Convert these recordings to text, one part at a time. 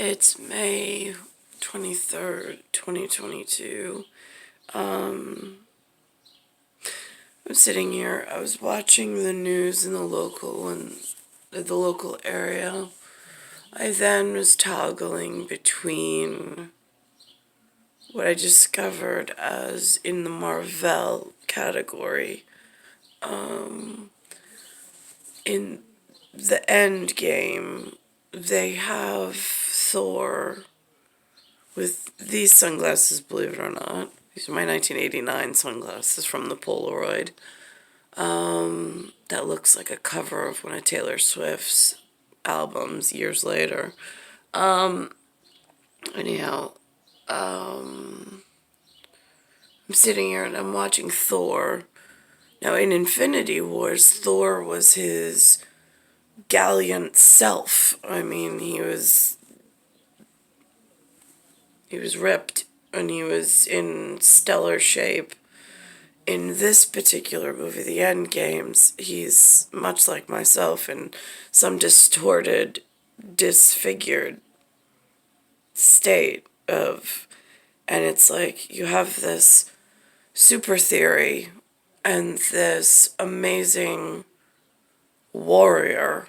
It's May 23rd, 2022. I'm sitting here. I was watching the news in the local area. I then was toggling between what I discovered as in the Marvel category. In the end game, they have Thor with these sunglasses, believe it or not. These are my 1989 sunglasses from the Polaroid. That looks like a cover of one of Taylor Swift's albums years later. Anyhow, I'm sitting here and I'm watching Thor. Now, in Infinity Wars, Thor was his gallant self. I mean, he was ripped and he was in stellar shape. In this particular movie, the End Games, he's much like myself in some distorted, disfigured state of, and it's like you have this super theory and this amazing warrior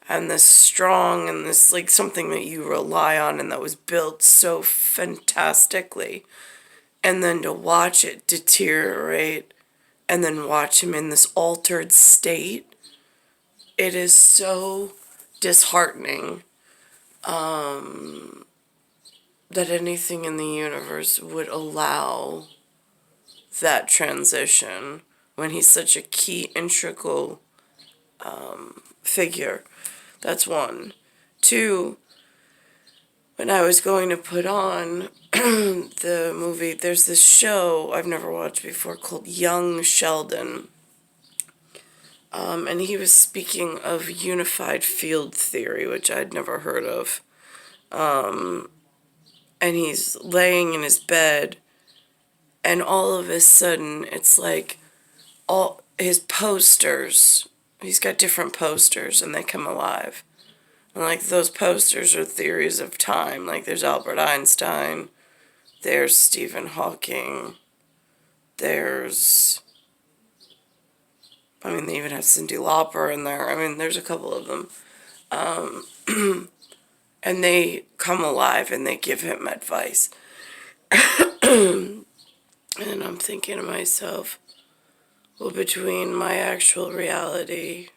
and this strong and this like something that you rely on and that was built so fantastically, and then to watch it deteriorate and then watch him in this altered state, it is so disheartening that anything in the universe would allow that transition when he's such a key, integral figure. That's one. Two, when I was going to put on the movie, there's this show I've never watched before called Young Sheldon. And he was speaking of unified field theory, which I'd never heard of. And he's laying in his bed, and all of a sudden, it's like all his posters, he's got different posters, and they come alive. And like those posters are theories of time. Like there's Albert Einstein, there's Stephen Hawking, there's, I mean, they even have Cyndi Lauper in there. I mean, there's a couple of them. And they come alive and they give him advice. And I'm thinking to myself, well, between my actual reality,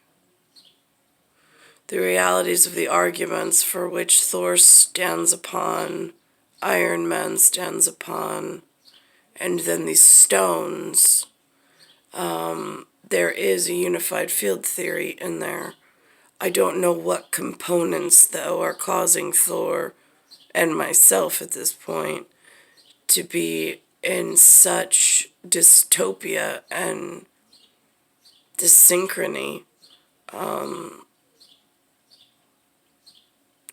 the realities of the arguments for which Thor stands upon, Iron Man stands upon, and then these stones, there is a unified field theory in there. I don't know what components, though, are causing Thor and myself at this point to be in such dystopia and dyssynchrony.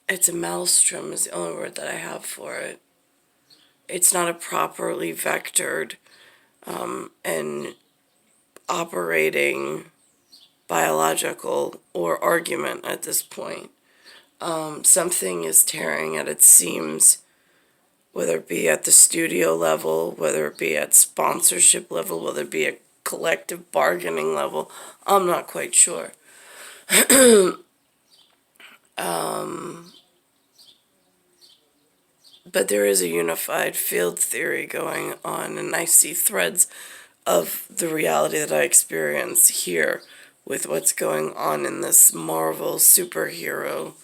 It's a maelstrom is the only word that I have for it. It's not a properly vectored and operating biological or argument at this point. Something is tearing at its seams, whether it be at the studio level, whether it be at sponsorship level, whether it be at collective bargaining level. I'm not quite sure. But there is a unified field theory going on, and I see threads of the reality that I experience here with what's going on in this Marvel superhero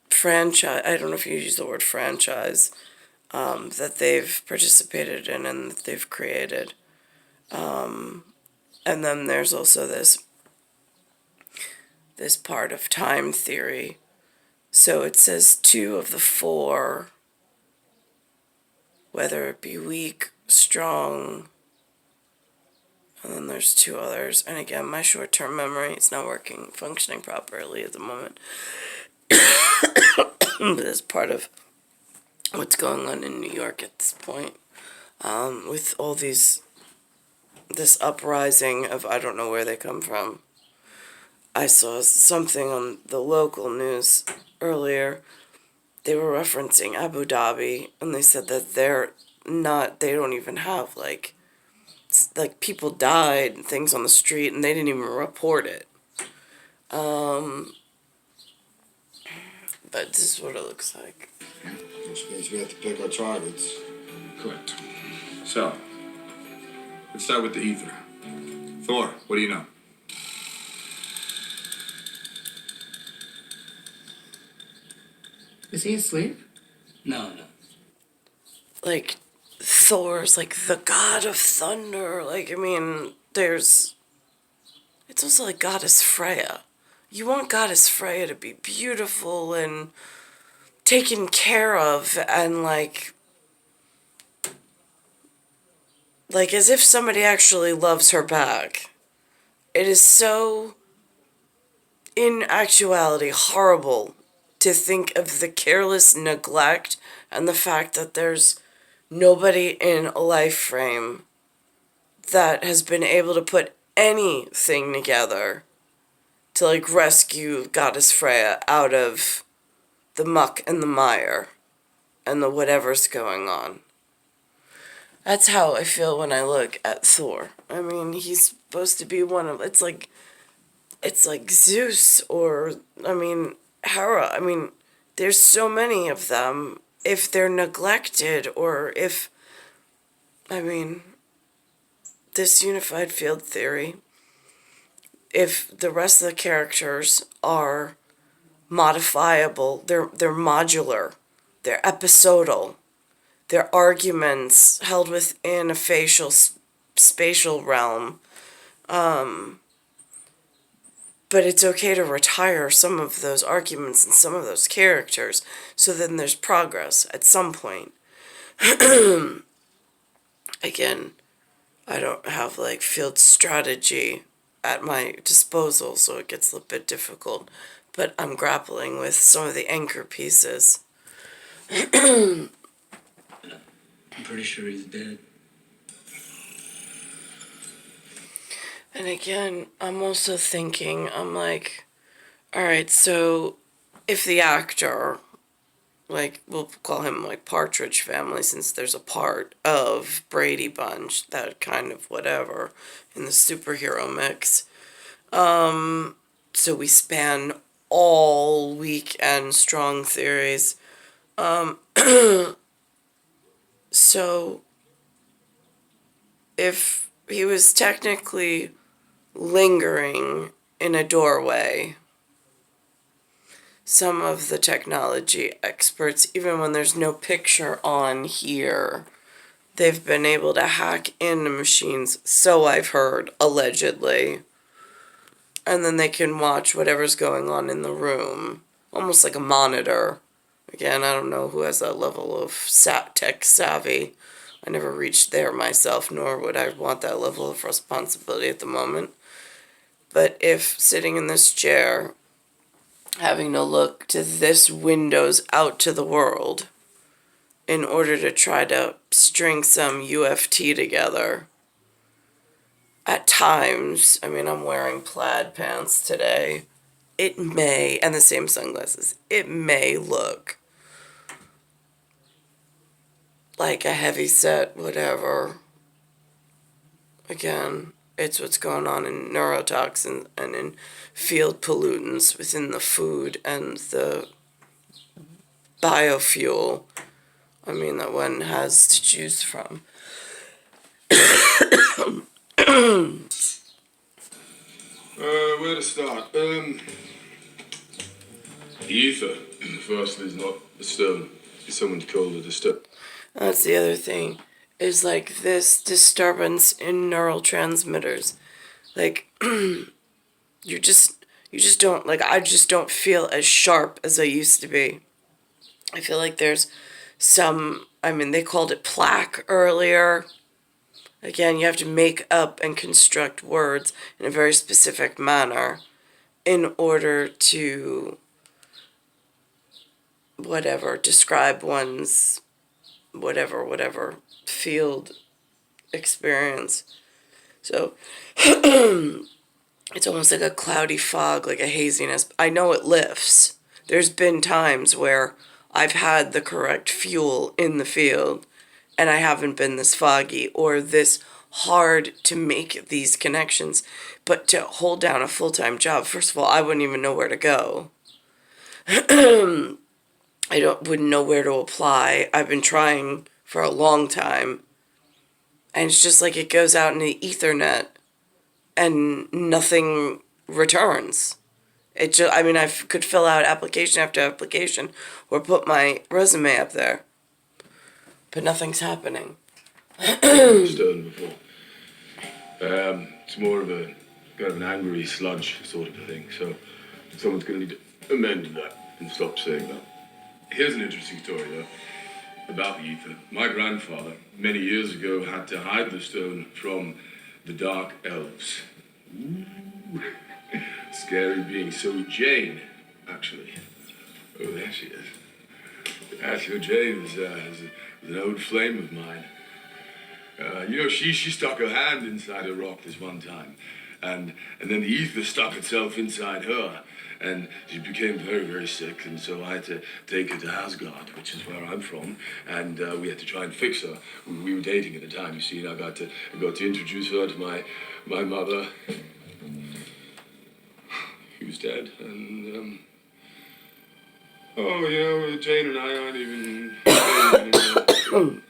franchise. I don't know if you use the word franchise, that they've participated in and that they've created. And then there's also this part of time theory. So it says 2 of the 4, whether it be weak, strong, and then there's 2 others. And again, my short-term memory is not functioning properly at the moment. But it's part of what's going on in New York at this point, with all this uprising of I don't know where they come from. I saw something on the local news earlier. They were referencing Abu Dhabi, and they said that they don't even have, like people died and things on the street, and they didn't even report it. But this is what it looks like. Which means we have to pick our targets. Correct. So, let's start with the ether. Thor, what do you know? Is he asleep? No. Like, Thor's like the god of thunder. Like, I mean, it's also like Goddess Freya. You want Goddess Freya to be beautiful and taken care of, and like as if somebody actually loves her back. It is so, in actuality, horrible to think of the careless neglect and the fact that there's nobody in a life frame that has been able to put anything together to like rescue Goddess Freya out of the muck and the mire and the whatever's going on. That's how I feel when I look at Thor. I mean, he's supposed to be it's like Zeus, or, I mean, Hera. I mean, there's so many of them. If they're neglected, or if, I mean, this unified field theory, if the rest of the characters are modifiable, they're modular, they're episodal, they're arguments held within a spatial realm, but it's okay to retire some of those arguments and some of those characters, so then there's progress at some point. Again, I don't have like field strategy at my disposal, so it gets a little bit difficult, but I'm grappling with some of the anchor pieces. I'm pretty sure he's dead. And again, I'm also thinking, I'm like, alright, so if the actor, like, we'll call him like Partridge Family, since there's a part of Brady Bunch, that kind of whatever, in the superhero mix. So we span all weekend strong theories. So if he was technically lingering in a doorway, some of the technology experts, even when there's no picture on here, they've been able to hack into machines, so I've heard, allegedly. And then they can watch whatever's going on in the room, almost like a monitor. Again, I don't know who has that level of tech savvy. I never reached there myself, nor would I want that level of responsibility at the moment. But if sitting in this chair, having to look to this windows out to the world in order to try to string some UFT together, at times, I mean, I'm wearing plaid pants today, it may, and the same sunglasses, it may look like a heavy set whatever. Again, it's what's going on in neurotoxins and in field pollutants within the food and the biofuel, I mean, that one has to choose from. Where to start? The ether, firstly, is not a stone. Someone's called it a stone. That's the other thing, is like this disturbance in neural transmitters. Like, you just don't, like, I just don't feel as sharp as I used to be. I feel like there's some, I mean, they called it plaque earlier. Again, you have to make up and construct words in a very specific manner in order to, whatever, describe one's whatever field experience. So, It's almost like a cloudy fog, like a haziness. I know it lifts. There's been times where I've had the correct fuel in the field and I haven't been this foggy or this hard to make these connections. But to hold down a full-time job, first of all, I wouldn't even know where to go. Wouldn't know where to apply. I've been trying for a long time. And it's just like it goes out in the ethernet and nothing returns. I could fill out application after application or put my resume up there, but nothing's happening. Stern before. It's more of a kind of an angry sludge sort of a thing. So someone's going to need to amend that and stop saying that. Here's an interesting story, though, about the ether. My grandfather, many years ago, had to hide the stone from the dark elves. Ooh. Scary being. So Jane, actually. Oh, there she is. Actually, Jane was an old flame of mine. She stuck her hand inside a rock this one time. And then the ether stuck itself inside her. And she became very, very sick. And so I had to take her to Asgard, which is where I'm from. And we had to try and fix her. We were dating at the time, you see. And I got to introduce her to my mother. He was dead. And, Jane and I aren't even anymore.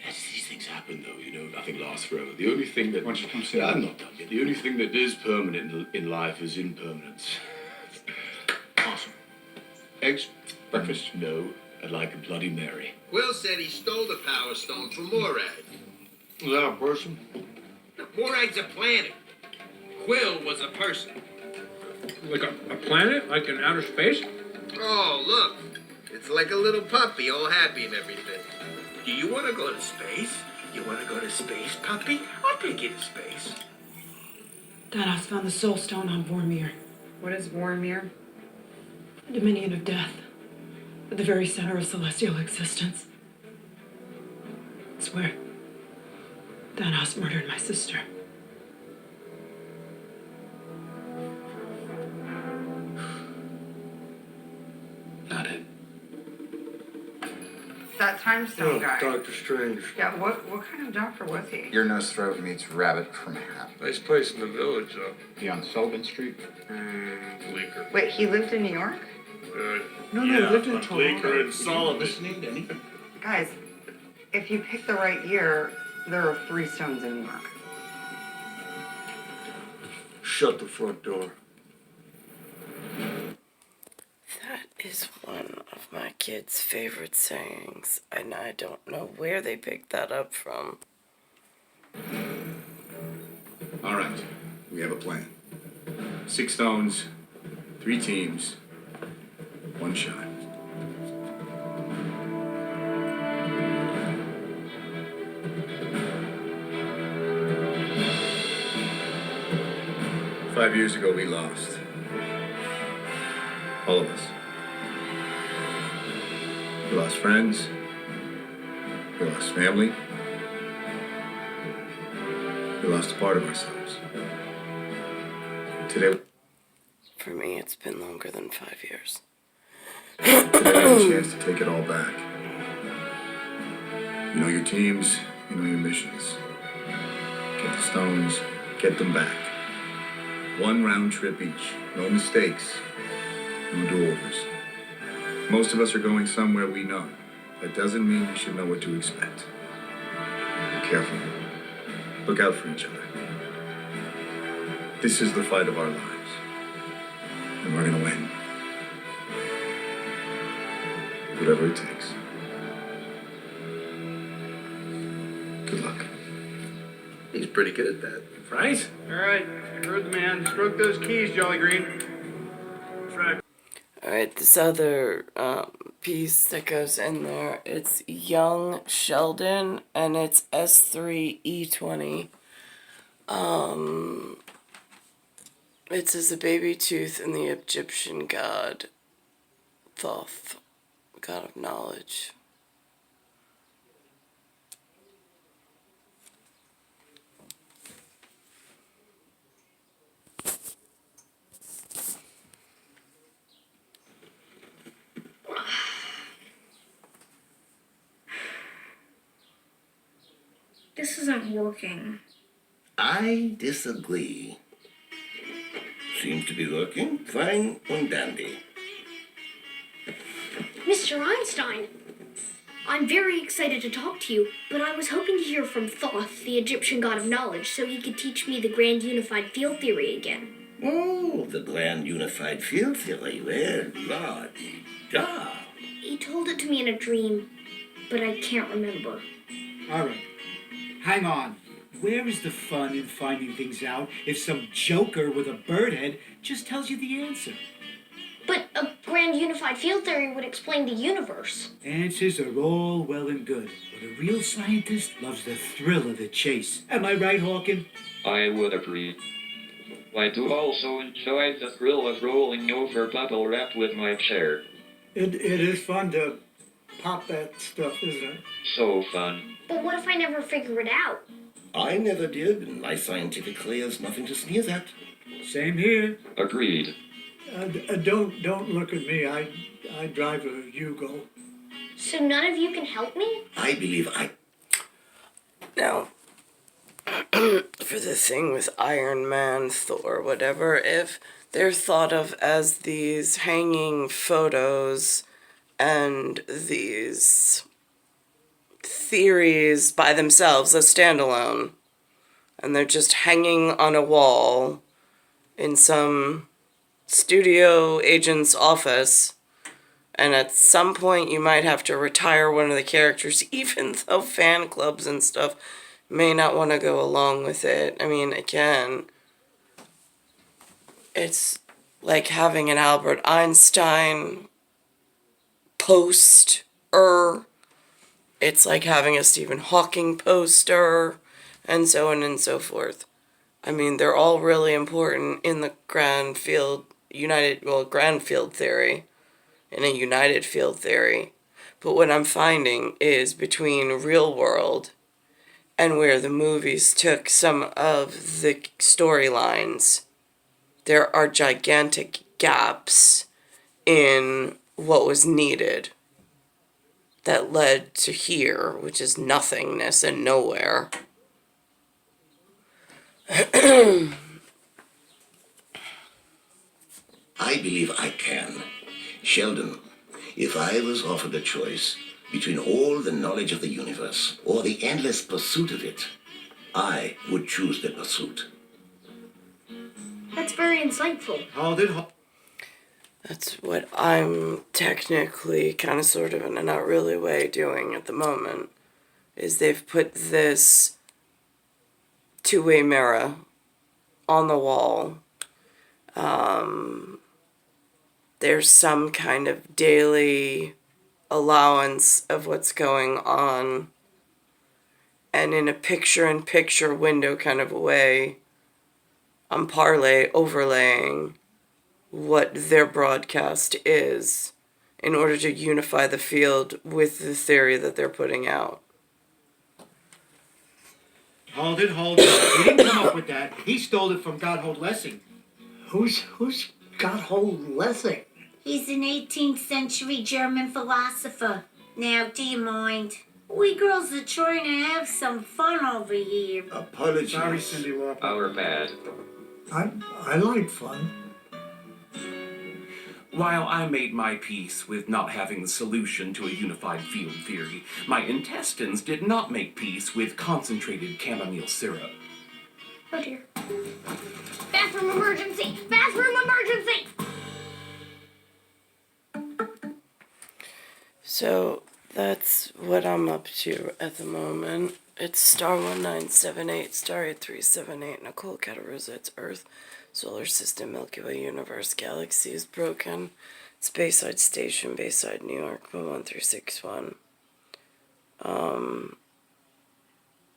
These things happen, though, nothing lasts forever. The only thing that... Why don't you come sit I'm not done yet. The only thing that is permanent in life is impermanence. Awesome. Eggs? Breakfast? No, I'd like a Bloody Mary. Quill said he stole the Power Stone from Morag. Is that a person? No, Morag's a planet. Quill was a person. Like a planet? Like in outer space? Oh, look. It's like a little puppy, all happy and everything. Do you want to go to space? You want to go to space, puppy? I'll take you to space. Thanos found the Soul Stone on Vormir. What is Vormir? A dominion of death. At the very center of celestial existence. It's where Thanos murdered my sister. Not it. That time stone guy. Doctor Strange. Yeah, what kind of doctor was he? Your nose throat meets rabbit from hat. Nice place in the village, though. He on Sullivan Street? Bleecker. Wait, he lived in New York? No, he lived in Bleecker and Sullivan. Listening to anything? Guys, if you pick the right year, there are 3 stones in New York. Shut the front door. That is one of my kids' favorite sayings, and I don't know where they picked that up from. All right. We have a plan. 6 stones, 3 teams, 1 shot. Five years ago, we lost. All of us. We lost friends. We lost family. We lost a part of ourselves. Today, For me, it's been longer than 5 years. we have a chance to take it all back. You know your teams, you know your missions. Get the stones, get them back. 1 round trip each. No mistakes. No do-overs. Most of us are going somewhere we know. That doesn't mean we should know what to expect. Be careful. Look out for each other. This is the fight of our lives. And we're gonna win. Whatever it takes. Good luck. He's pretty good at that. Right? All right, you heard the man. Stroke those keys, Jolly Green. Alright, this other piece that goes in there, it's young Sheldon, and it's S3E20. It says the baby tooth and the Egyptian god Thoth, god of knowledge. this isn't working. I disagree. Seems to be working fine and dandy. Mr. Einstein, I'm very excited to talk to you, but I was hoping to hear from Thoth, the Egyptian god of knowledge, so he could teach me the grand unified field theory again. Oh, the grand unified field theory. Well, la-di-da. He told it to me in a dream, but I can't remember. All right. Hang on. Where is the fun in finding things out if some joker with a bird head just tells you the answer? But a grand unified field theory would explain the universe. Answers are all well and good, but a real scientist loves the thrill of the chase. Am I right, Hawken? I would agree. I do also enjoy the thrill of rolling over bubble wrap with my chair. It is fun to pop that stuff, isn't it? So fun. But what if I never figure it out? I never did, and my scientific career's nothing to sneeze at. Same here. Agreed. Don't look at me. I drive a Yugo. So none of you can help me? I believe I... Now, for the thing with Iron Man, Thor, whatever, if they're thought of as these hanging photos and these theories by themselves, a standalone, and they're just hanging on a wall in some studio agent's office, and at some point you might have to retire one of the characters, even though fan clubs and stuff may not want to go along with it. I mean, again, it's like having an Albert Einstein poster. It's like having a Stephen Hawking poster, and so on and so forth. I mean, they're all really important in the grand field theory, in a united field theory. But what I'm finding is between real world and where the movies took some of the storylines, there are gigantic gaps in what was needed that led to here, which is nothingness and nowhere. I believe I can. Sheldon, if I was offered a choice between all the knowledge of the universe or the endless pursuit of it, I would choose the pursuit. That's very insightful. That's what I'm technically, kind of, sort of, in a not really way doing at the moment, is they've put this two-way mirror on the wall. There's some kind of daily allowance of what's going on, and in a picture-in-picture window kind of a way, I'm overlaying what their broadcast is in order to unify the field with the theory that they're putting out. Hold it. He didn't come up with that. He stole it from Gotthold Lessing. Who's Gotthold Lessing? He's an 18th century German philosopher. Now, do you mind? We girls are trying to have some fun over here. Apologies. Sorry, Cindy Lauper. Our bad. I like fun. While I made my peace with not having the solution to a unified field theory, my intestines did not make peace with concentrated chamomile syrup. Oh dear. Bathroom emergency! Bathroom emergency! So that's what I'm up to at the moment. It's star 1978, star 8378, Nicole, Cattaruzza, it's Earth, Solar System, Milky Way, Universe, Galaxy is broken. It's Bayside Station, Bayside, New York, 1361.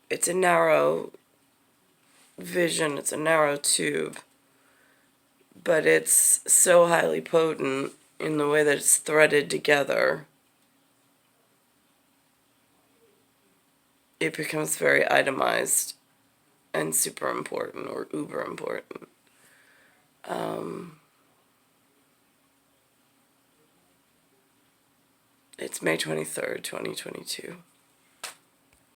It's a narrow vision, it's a narrow tube, but it's so highly potent in the way that it's threaded together. It becomes very itemized and super important, or uber important. It's May 23rd, 2022.